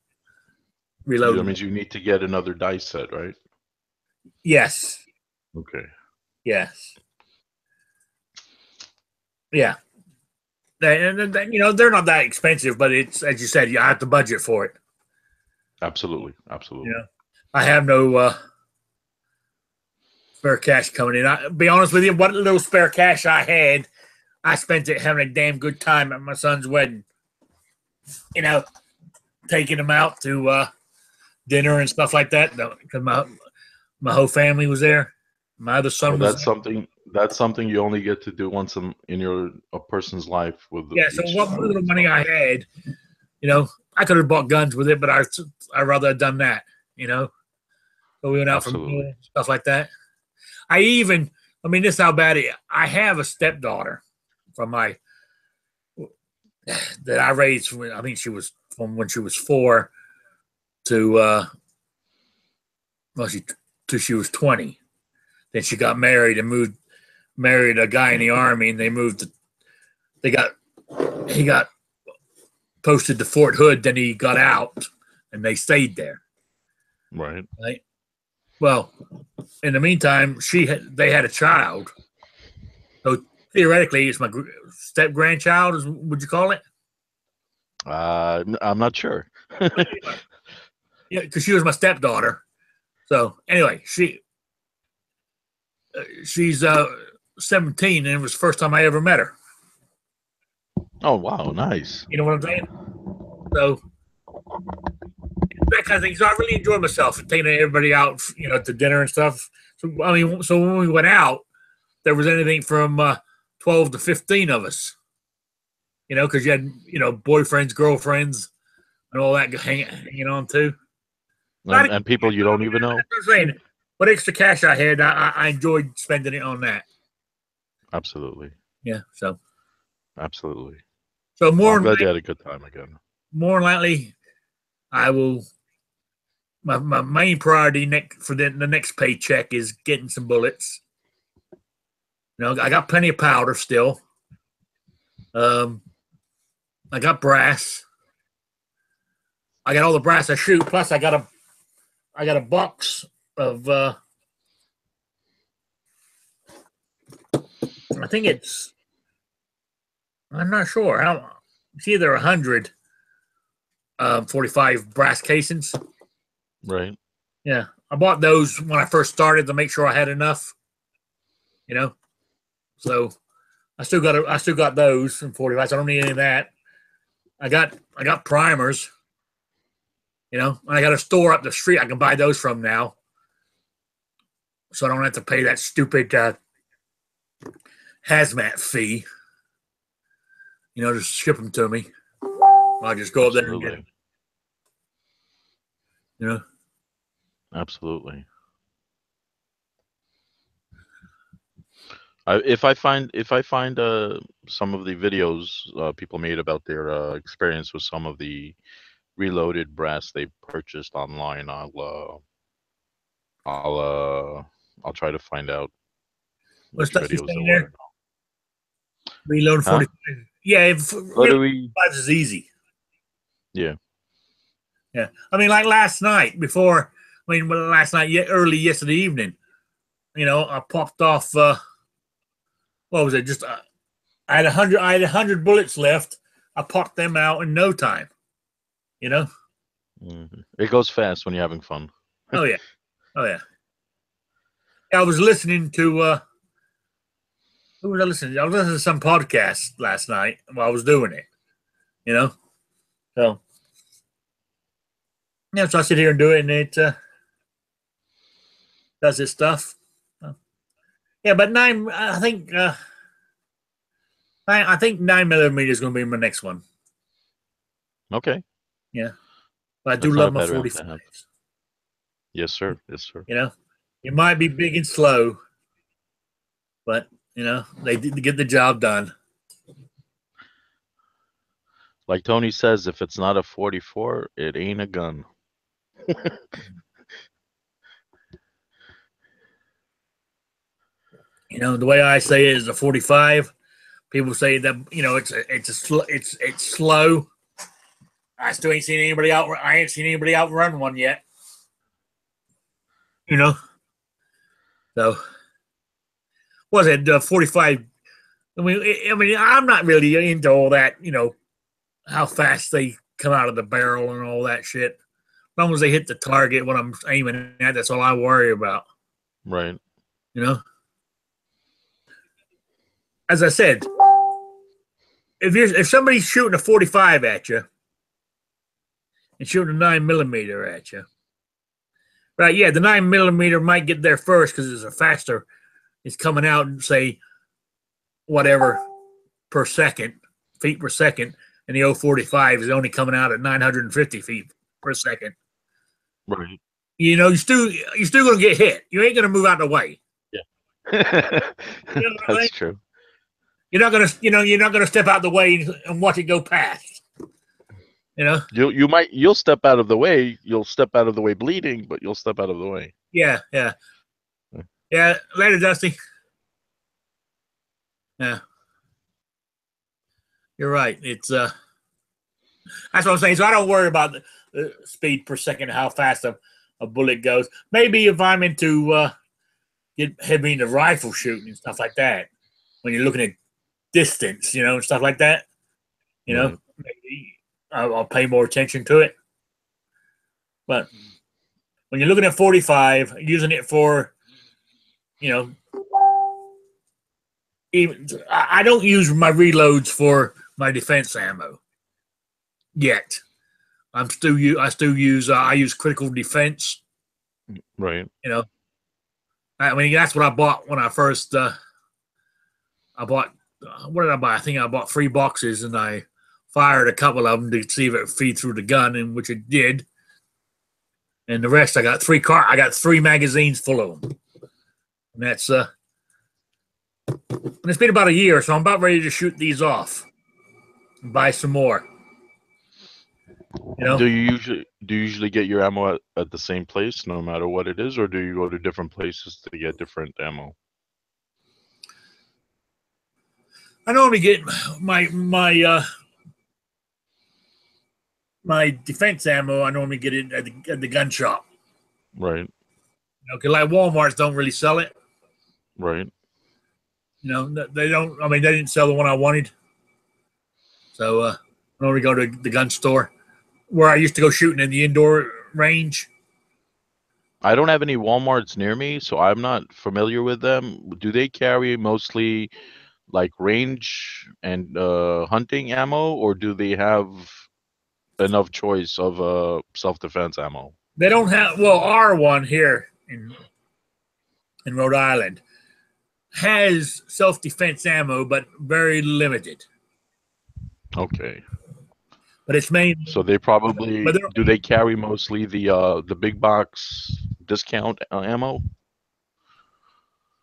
That Reloading. means you need to get another dice set, right? Yes. Okay. Yes. Yeah. And you know, they're not that expensive, but it's, as you said, you have to budget for it. Absolutely. Absolutely. You know, I have no spare cash coming in. I'll be honest with you, what little spare cash I had, I spent it having a damn good time at my son's wedding. You know, taking him out to dinner and stuff like that. Because my whole family was there. My other son was there. That's something you only get to do once in a person's life with So each what son little and money stuff. I had, you know, I could have bought guns with it, but I'd rather have done that, you know. So we went out for Absolutely. meals, stuff like that. I mean, this is how bad it is. I have a stepdaughter from that I raised when I think she was from when she was 4 to till she was 20. Then she got married and married a guy in the army, and he got posted to Fort Hood. Then he got out, and they stayed there. Right. Right. Well, in the meantime, they had a child. So theoretically, it's my step grandchild. Would you call it? I'm not sure. Yeah, because she was my stepdaughter. So anyway, she's 17, and it was the first time I ever met her. Oh wow, nice. You know what I'm saying? So that kind of thing. So I really enjoyed myself taking everybody out, you know, to dinner and stuff. So when we went out, there was anything from 12 to 15 of us. You know, because you had, you know, boyfriends, girlfriends, and all that hanging on too. And people you don't even know. I'm saying, what extra cash I had, I enjoyed spending it on that. Absolutely. Yeah. So. Absolutely. So I'm glad you had a good time again. More than likely, I will. My main priority for the next paycheck is getting some bullets. You know, I got plenty of powder still. I got brass. I got all the brass I shoot. Plus, I got a box of. I think it's. I'm not sure. It's either 100 45 brass casings. Right. Yeah, I bought those when I first started to make sure I had enough. You know, so I still got those in 45. So I don't need any of that. I got primers. You know, and I got a store up the street I can buy those from now, so I don't have to pay that stupid hazmat fee. You know, just ship them to me. I'll just go up there and get them. You know. Absolutely. If I find some of the videos people made about their experience with some of the reloaded brass they purchased online, I'll I'll try to find out What which stuff you videos saying there there? were. Reload Huh? 45. Yeah, What do reload we? 45 is easy. Yeah. Yeah, I mean, like last night before. I mean, last night, early yesterday evening. You know, I popped off. What was it? Just I had 100. I had 100 bullets left. I popped them out in no time. You know. It goes fast when you're having fun. Oh yeah. Oh yeah. I was listening to. Who was I listening to? I was listening to some podcast last night while I was doing it. You know. So. Yeah, so I sit here and do it, and it does its stuff. Yeah, but I think 9mm is going to be my next one. Okay. Yeah, but I do That's not love a my bad round 45s. to have. Yes, sir. Yes, sir. You know, it might be big and slow, but you know they get the job done. Like Tony says, if it's not a 44, it ain't a gun. You know, the way I say it is a 45. People say that it's slow. I still ain't seen anybody out. I ain't seen anybody outrun one yet. You know, so was it 45? I mean, I'm not really into all that. You know, how fast they come out of the barrel and all that shit. As long as they hit the target, what I'm aiming at, that's all I worry about. Right. You know, as I said, if somebody's shooting a 45 at you and shooting a 9mm at you, right? Yeah, the 9mm might get there first because it's a faster. It's coming out and say whatever per second, feet per second, and the 045 is only coming out at 950 feet per second. Right. You know, you're still gonna get hit. You ain't gonna move out of the way. Yeah. You know what I mean? That's true. You're not gonna step out the way and watch it go past. You know? You'll step out of the way. You'll step out of the way bleeding, but you'll step out of the way. Yeah. Yeah. Later, Dusty. Yeah. You're right. It's that's what I'm saying. So I don't worry about the speed per second, how fast a bullet goes. Maybe if I'm into get heavy into rifle shooting and stuff like that, when you're looking at distance, you know, and stuff like that, you know, maybe I'll pay more attention to it. But when you're looking at 45, using it for, you know, even I don't use my reloads for my defense ammo yet. I still use critical defense. Right. You know, I mean that's what I bought when I first. I bought. What did I buy? I think I bought 3 boxes, and I fired a couple of them to see if it would feed through the gun, and which it did. And the rest, I got 3 magazines full of them, and that's and it's been about a year, so I'm about ready to shoot these off and buy some more. You know, Do you usually get your ammo at the same place, no matter what it is, or do you go to different places to get different ammo? I normally get my defense ammo. I normally get it at the gun shop. Right. You know, because like Walmart's don't really sell it. Right. You know, they don't. I mean, they didn't sell the one I wanted. So I normally go to the gun store where I used to go shooting in the indoor range. I don't have any Walmarts near me, so I'm not familiar with them. Do they carry mostly like range and hunting ammo, or do they have enough choice of self-defense ammo? They don't have. Well, our one here in Rhode Island has self-defense ammo, but very limited. Okay. But it's mainly. So they probably But do they carry mostly the big box discount ammo?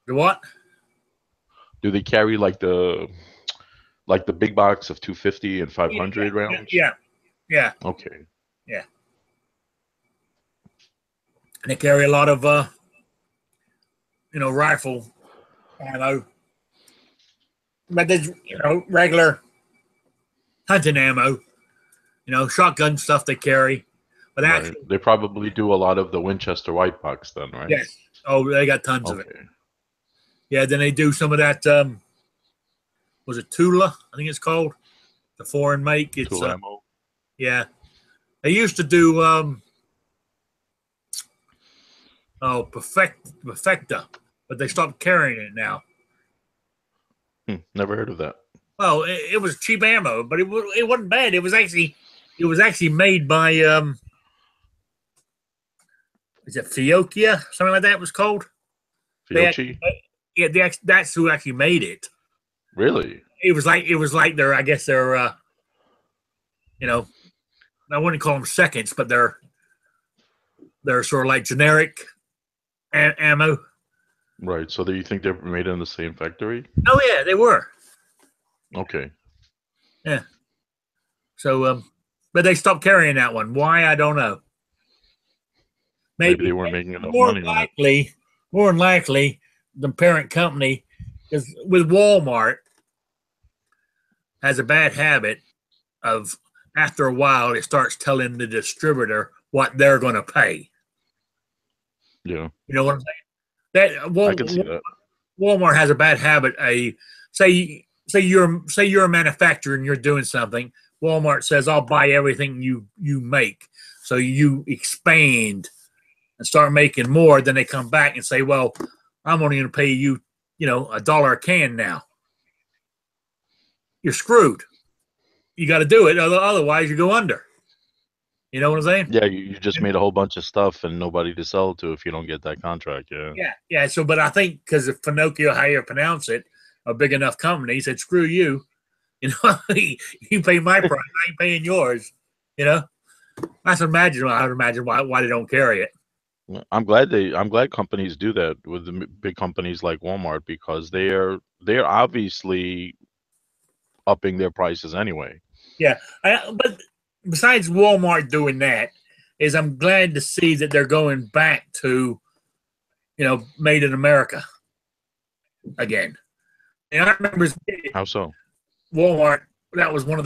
the what? Do they carry like the big box of 250 and 500 rounds? Yeah. Okay. Yeah. And they carry a lot of rifle ammo, but there's regular hunting ammo, shotgun stuff they carry. But actually, they probably do a lot of the Winchester white box then, right? Yes. Oh, they got tons of it. Yeah, then they do some of that. Was it Tula? I think it's called the foreign make. It's Tula ammo. Yeah, they used to do Perfecta, but they stopped carrying it now. Never heard of that. Well, it was cheap ammo, but it wasn't bad. It was actually made by is it Fiocchia? Something like that it was called. Fiocchi? That's who actually made it. Really? It was like their, I guess their I wouldn't call them seconds, but they're sort of like generic ammo. Right. So do you think they're made in the same factory? Oh yeah, they were. Okay. Yeah. So but they stopped carrying that one. Why, I don't know. Maybe they weren't making enough money on it. More than likely, the parent company is with Walmart has a bad habit of, after a while, it starts telling the distributor what they're going to pay. Yeah. You know what I'm saying? I can see that. Walmart has a bad habit. Say you're a manufacturer and you're doing something. Walmart says, "I'll buy everything you make." So you expand and start making more. Then they come back and say, "Well, I'm only going to pay you, $1 a can now." You're screwed. You got to do it, otherwise you go under. You know what I'm saying? Yeah, you just made a whole bunch of stuff and nobody to sell to if you don't get that contract. Yeah. Yeah. So, but I think because of Pinocchio, how you pronounce it, a big enough company said, "Screw you." You pay my price. I ain't paying yours. I would imagine why they don't carry it. I'm glad companies do that with the big companies like Walmart, because they're obviously upping their prices anyway. Yeah, but besides Walmart doing that, I'm glad to see that they're going back to, made in America again. And I remember How so? Walmart, that was one of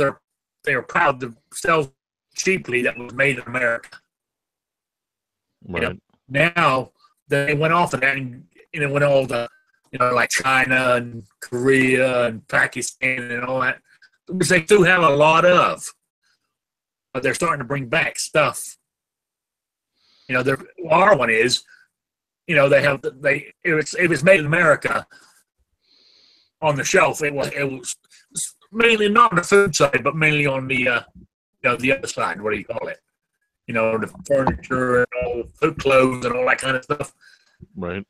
they were proud to sell cheaply that was made in America. Right. Now they went off of that and went all the, like China and Korea and Pakistan and all that, which they do have a lot of, but they're starting to bring back stuff. Our one is, it was made in America on the shelf. It was mainly not on the food side, but mainly on the the other side. What do you call it? The furniture and all the clothes and all that kind of stuff. Right.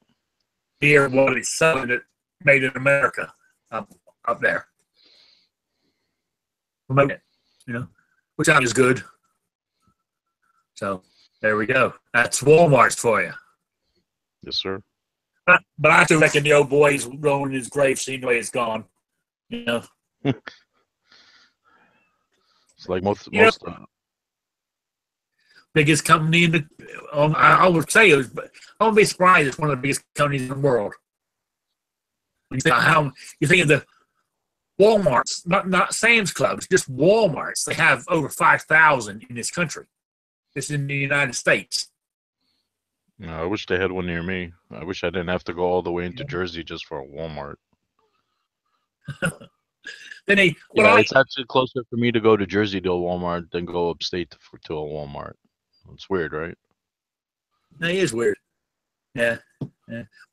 Here, what it's selling it made in America up there. Which I think is good. So there we go. That's Walmart's for you. Yes, sir. But I still reckon the old boy's rolling in his grave, seeing the way it's gone. It's like most biggest company in the. I would say I won't be surprised. It's one of the biggest companies in the world. You think of the Walmarts, not Sam's Clubs, just Walmarts. They have over 5,000 in this country. This is in the United States. I wish they had one near me. I wish I didn't have to go all the way into Jersey just for a Walmart. It's actually closer for me to go to Jersey to a Walmart than go upstate to a Walmart. It's weird, right? It is weird. Yeah.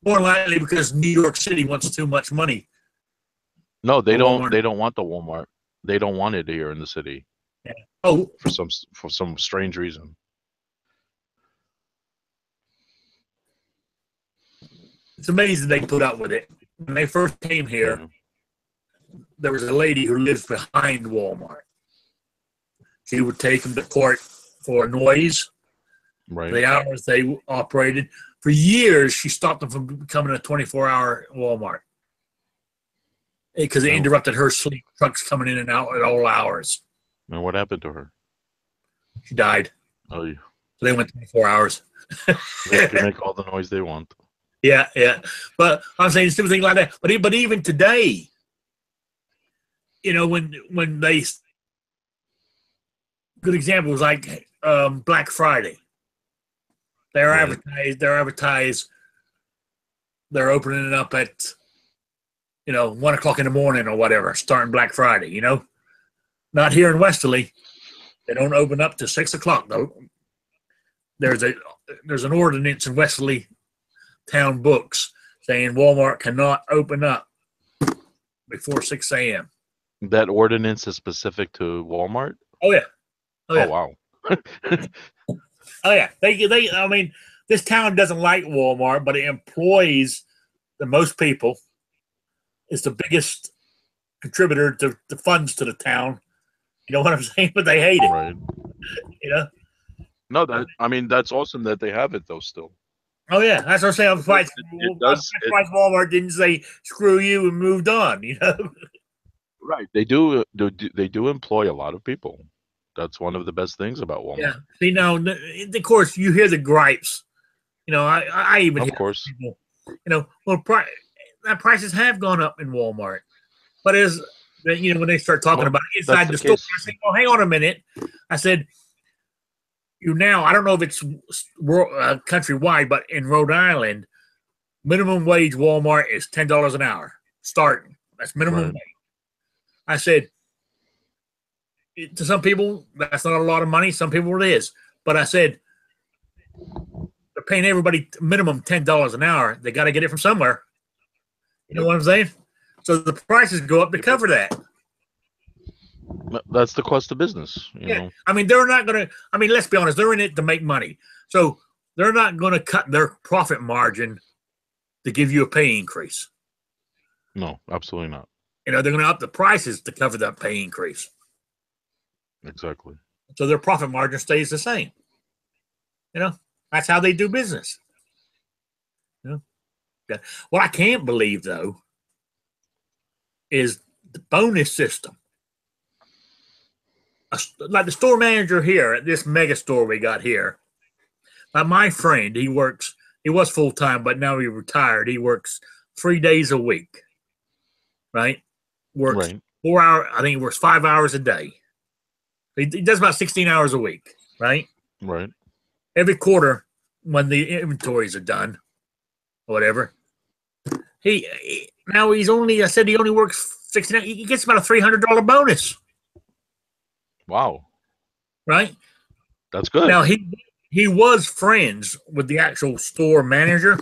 More likely because New York City wants too much money. No, they don't. Walmart. They don't want the Walmart. They don't want it here in the city. Yeah. Oh, for some strange reason. It's amazing they put up with it. When they first came here, there was a lady who lived behind Walmart. She would take them to court for noise. Right. The hours they operated. For years, she stopped them from becoming a 24-hour Walmart because it interrupted her sleep. Trucks coming in and out at all hours. And what happened to her? She died. Oh, yeah. So they went 24 hours. They can make all the noise they want. Yeah, yeah. But I'm saying stupid things like that. But even today, when they good example was like Black Friday. They're Right. advertised. They're advertised. They're opening it up at 1 o'clock in the morning or whatever, starting Black Friday. Not here in Westerly. They don't open up to 6 o'clock though. There's an ordinance in Westerly town books saying Walmart cannot open up before 6 a.m. That ordinance is specific to Walmart? Oh yeah. Oh yeah. Oh wow. Oh yeah. They. I mean, this town doesn't like Walmart, but it employs the most people. It's the biggest contributor to the funds to the town. You know what I'm saying? But they hate it. Right. You know. No, that's awesome that they have it though still. Oh yeah, that's what I'm saying. I'm surprised Walmart didn't say screw you and moved on. Right. They do employ a lot of people. That's one of the best things about Walmart. Yeah. See now, of course, you hear the gripes. I even hear people. Well, prices have gone up in Walmart, but when they start talking about it inside the store, I say, "Oh, hang on a minute." I said, I don't know if it's countrywide, but in Rhode Island, minimum wage Walmart is $10 an hour starting. That's minimum wage. I said, to some people, that's not a lot of money. Some people it is. But I said, they're paying everybody minimum $10 an hour. They got to get it from somewhere. You know what I'm saying? So the prices go up to cover that. That's the cost of business. You know? I mean, they're not going to, let's be honest, they're in it to make money. So they're not going to cut their profit margin to give you a pay increase. No, absolutely not. They're going to up the prices to cover that pay increase. Exactly. So their profit margin stays the same. That's how they do business. What I can't believe, though, is the bonus system. Like the store manager here at this mega store we got here. My friend, he was full-time, but now he retired. He works 3 days a week, right? Works 4 hours. I think he works 5 hours a day. He does about 16 hours a week, right? Right. Every quarter, when the inventories are done, or whatever, he only works 16 hours. He gets about a $300 bonus. Wow. Right? That's good. Now, he was friends with the actual store manager.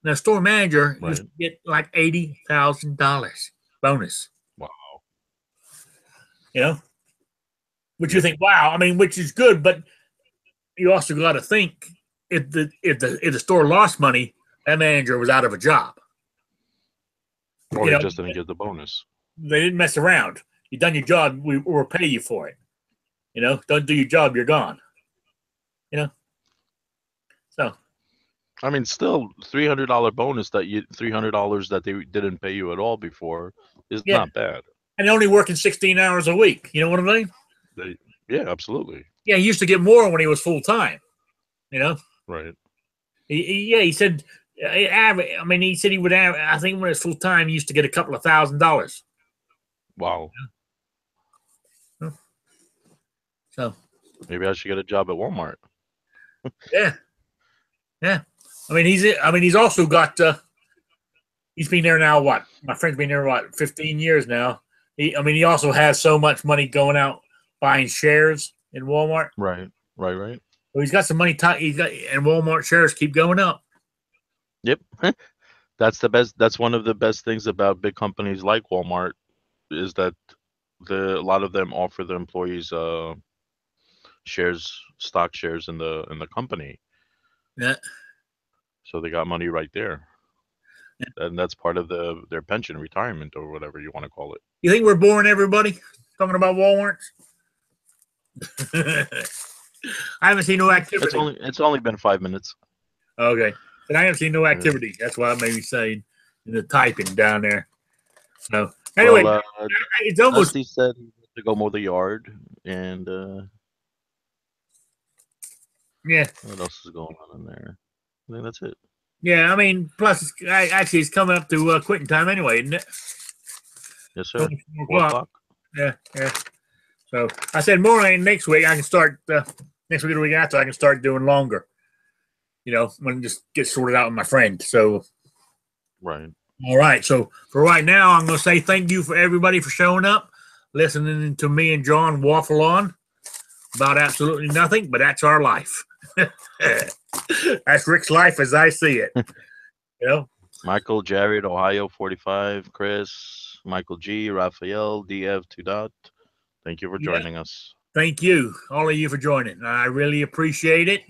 Now, store manager used to get like $80,000 bonus. Wow. Which you think, wow, which is good, but you also got to think if the store lost money, that manager was out of a job. Or he just didn't get the bonus. They didn't mess around. You done your job, we'll pay you for it. Don't do your job, you're gone. So. Still $300 bonus $300 that they didn't pay you at all before is not bad. And only working 16 hours a week. You know what I mean? Yeah, absolutely. Yeah, he used to get more when he was full time. Right. He said. He said he would have. I think when he was full time, he used to get a couple of $1,000s. Wow. So maybe I should get a job at Walmart. Yeah. He's also got. He's been there now. What? My friend's been there 15 years now. He also has so much money going out buying shares in Walmart. Right. Well, he's got some money. And Walmart shares keep going up. Yep. That's the best. That's one of the best things about big companies like Walmart is that a lot of them offer their employees stock shares in the company. Yeah. So they got money right there. Yeah. And that's part of their pension, retirement, or whatever you want to call it. You think we're boring everybody talking about Walmart? I haven't seen no activity. It's only been 5 minutes. Okay. And I haven't seen no activity. That's why I may be saying in the typing down there. So anyway, it's almost. He said to go mow the yard, and yeah. What else is going on in there? I think that's it. Yeah, I mean, plus actually it's coming up to quitting time anyway, isn't it? Yes, sir. 4 4 o'clock. o'clock. Yeah, yeah. So I said morning next week. I can start next week or the week after. I can start doing longer. You know, when it just get sorted out with my friend. So, Right. all right. So for right now, I'm going to say thank you for everybody for showing up, listening to me and John waffle on about absolutely nothing, but that's our life. That's Rick's life as I see it. You know. Michael, Jared, Ohio 45, Chris, Michael G, Raphael, DF 2 dot. Thank you for joining us. Thank you, all of you, for joining. I really appreciate it.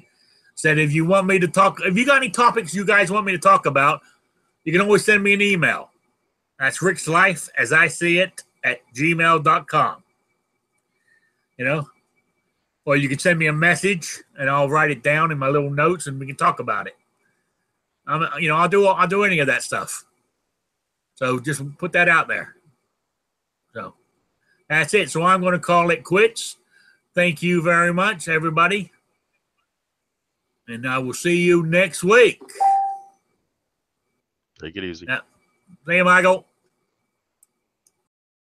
Said if you want me to talk, if you got any topics you guys want me to talk about, you can always send me an email. That's rickslifeasiseeit at gmail.com. You know, or you can send me a message and I'll write it down in my little notes and we can talk about it. I'll do any of that stuff. So just put that out there. So that's it. So I'm going to call it quits. Thank you very much, everybody. And I will see you next week. Take it easy. Yeah. See you, Michael.